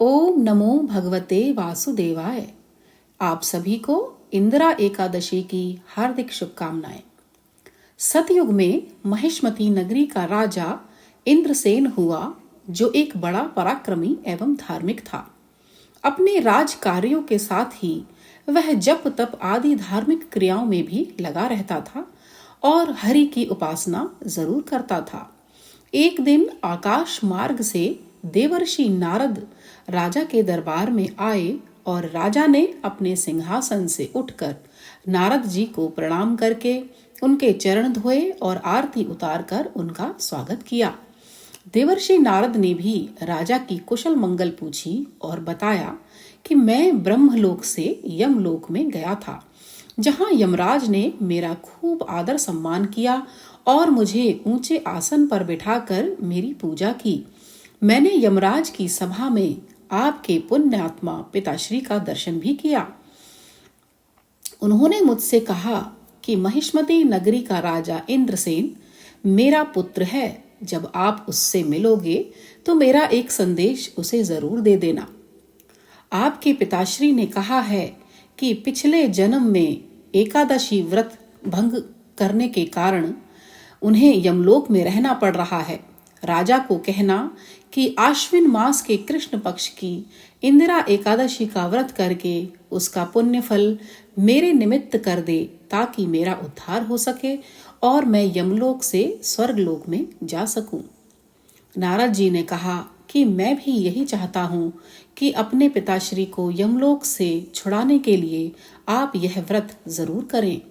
ओम नमो भगवते वासुदेवाय। आप सभी को इंदिरा एकादशी की हार्दिक शुभकामनाएं। सतयुग में महिष्मती नगरी का राजा इंद्रसेन हुआ, जो एक बड़ा पराक्रमी एवं धार्मिक था। अपने राज कार्यों के साथ ही वह जप तप आदि धार्मिक क्रियाओं में भी लगा रहता था और हरि की उपासना जरूर करता था। एक दिन आकाश मार्ग से देवर्षि नारद राजा के दरबार में आए और राजा ने अपने सिंहासन से उठकर नारद जी को प्रणाम करके उनके चरण धोए और आरती उतारकर उनका स्वागत किया। देवर्षि नारद ने भी राजा की कुशल मंगल पूछी और बताया कि मैं ब्रह्मलोक से यमलोक में गया था, जहां यमराज ने मेरा खूब आदर सम्मान किया और मुझे ऊंचे आसन पर बिठाकर मेरी पूजा की। मैंने यमराज की सभा में आपके पुण्यात्मा पिताश्री का दर्शन भी किया। उन्होंने मुझसे कहा कि महिष्मती नगरी का राजा इंद्रसेन मेरा पुत्र है। जब आप उससे मिलोगे तो मेरा एक संदेश उसे जरूर दे देना। आपके पिताश्री ने कहा है कि पिछले जन्म में एकादशी व्रत भंग करने के कारण उन्हें यमलोक में रहना पड़ रहा है। राजा को कहना कि आश्विन मास के कृष्ण पक्ष की इंदिरा एकादशी का व्रत करके उसका पुण्य फल मेरे निमित्त कर दे, ताकि मेरा उद्धार हो सके और मैं यमलोक से स्वर्गलोक में जा सकूं। नारद जी ने कहा कि मैं भी यही चाहता हूँ कि अपने पिताश्री को यमलोक से छुड़ाने के लिए आप यह व्रत जरूर करें।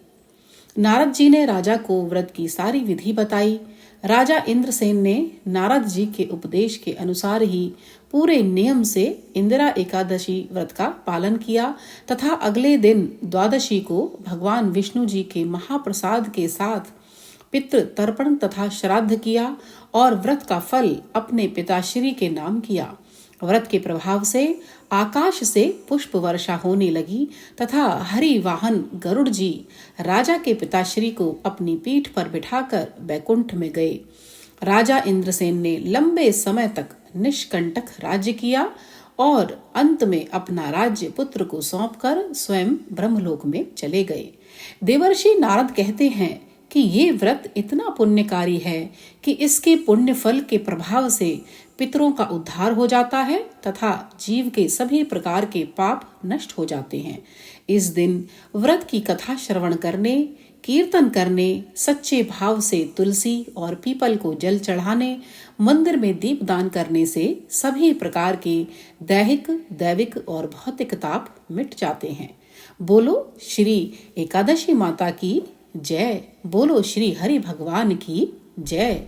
नारद जी ने राजा को व्रत की सारी विधि बताई। राजा इंद्रसेन ने नारद जी के उपदेश के अनुसार ही पूरे नियम से इंदिरा एकादशी व्रत का पालन किया तथा अगले दिन द्वादशी को भगवान विष्णु जी के महाप्रसाद के साथ पितृ तर्पण तथा श्राद्ध किया और व्रत का फल अपने पिताश्री के नाम किया। व्रत के प्रभाव से आकाश से पुष्प वर्षा होने लगी तथा हरि वाहन गरुड़ जी राजा के पिताश्री को अपनी पीठ पर बिठाकर बैकुंठ में गए। राजा इंद्रसेन ने लंबे समय तक निष्कंटक राज्य किया और अंत में अपना राज्य पुत्र को सौंपकर स्वयं ब्रह्मलोक में चले गए। देवर्षि नारद कहते हैं कि ये व्रत इतना पुण्यकारी है कि इसके पुण्य फल के प्रभाव से पितरों का उद्धार हो जाता है तथा जीव के सभी प्रकार के पाप नष्ट हो जाते हैं। इस दिन व्रत की कथा श्रवण करने, कीर्तन करने, सच्चे भाव से तुलसी और पीपल को जल चढ़ाने, मंदिर में दीप दान करने से सभी प्रकार के दैहिक, दैविक और भौतिक ताप मिट जाते हैं। बोलो श्री एकादशी माता की जय। बोलो श्री हरि भगवान की जय।